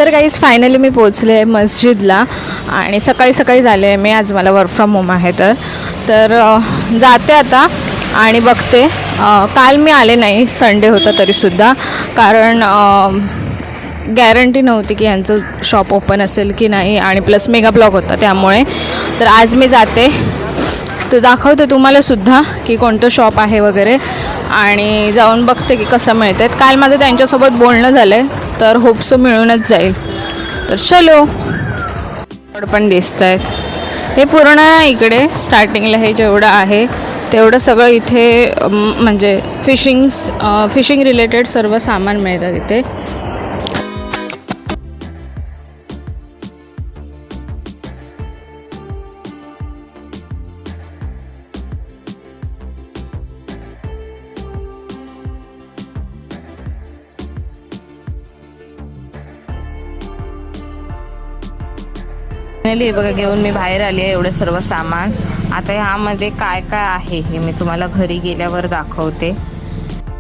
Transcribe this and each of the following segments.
तर guys finally मी पोचले आहे मस्जिदला आणि सकाळी सकाळी झाले आहे मी. आज मला वर्क फ्रॉम होम आहे तर जाते आता आणि बघते. काल मी आले नाही, संडे होता तरीसुद्धा, कारण गॅरंटी नव्हती की यांचं शॉप ओपन असेल की नाही आणि प्लस मेगा ब्लॉक होता त्यामुळे. तर आज मी जाते, तर दाखवते तुम्हालासुद्धा की कोणतं शॉप आहे वगैरे आणि जाऊन बघते की कसं मिळतं. काल माझं त्यांच्यासोबत बोलणं झालं आहे तर होप्सो मिळूनच जाईल. तर चलो. पण दिसत आहेत हे पूर्ण इकडे स्टार्टिंगला हे जेवढं आहे तेवढं सगळं इथे म्हणजे फिशिंग रिलेटेड सर्व सामान मिळतं इथे. फायनली हे बघा, घेऊन मी बाहेर आली आहे एवढं सर्व सामान. आता ह्यामध्ये काय काय आहे हे मी तुम्हाला घरी गेल्यावर दाखवते.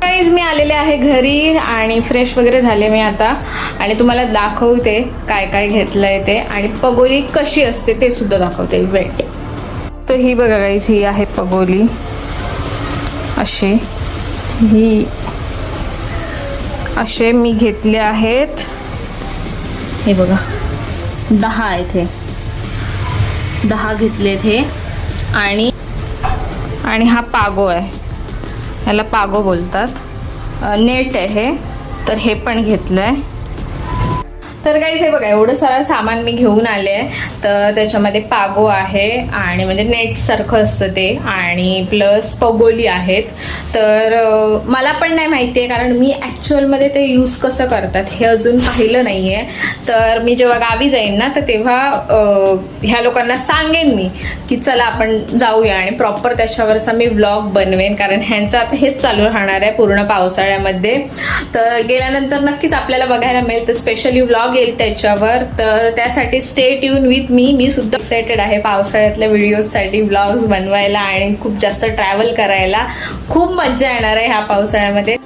गाईज मी आलेले आहे घरी आणि फ्रेश वगैरे झाले मी आता आणि तुम्हाला दाखवते काय काय घेतलं आहे ते आणि पगोली कशी असते ते सुद्धा दाखवते. वेट. तर ही बघा गाईज, ही आहे पगोली असे. असे मी घेतले आहेत. हे बघा 10 आहेत, हे 10 घेतलेत हे. आणि हा पागो आहे, ह्याला पागो बोलतात. नेट आहे हे, तर हे पण घेतलं आहे. तर गाईज हे बघा, एवढं सारं सामान मी घेऊन आले आहे. तर त्याच्यामध्ये पागो आहे आणि म्हणजे नेटसारखं असतं ते, आणि प्लस पगोली आहेत. तर मला पण नाही माहिती आहे, कारण मी ॲक्च्युअलमध्ये ते यूज कसं करतात हे अजून पाहिलं नाही आहे. तर मी जेव्हा गावी जाईन ना, तर तेव्हा ह्या लोकांना सांगेन मी की चला आपण जाऊया आणि प्रॉपर त्याच्यावरचा मी व्लॉग बनवेन, कारण ह्यांचं आता हेच चालू राहणार आहे पूर्ण पावसाळ्यामध्ये. तर गेल्यानंतर नक्कीच आपल्याला बघायला मिळेल, तर स्पेशली व्लॉग येईल त्याच्यावर. तर त्यासाठी स्टे ट्यून विथ मी सुद्धा एक्सायटेड आहे पावसाळ्यातल्या व्हिडिओजसाठी, व्लॉग्स बनवायला आणि खूप जास्त ट्रॅव्हल करायला. खूप मजा येणार आहे ह्या पावसाळ्यामध्ये.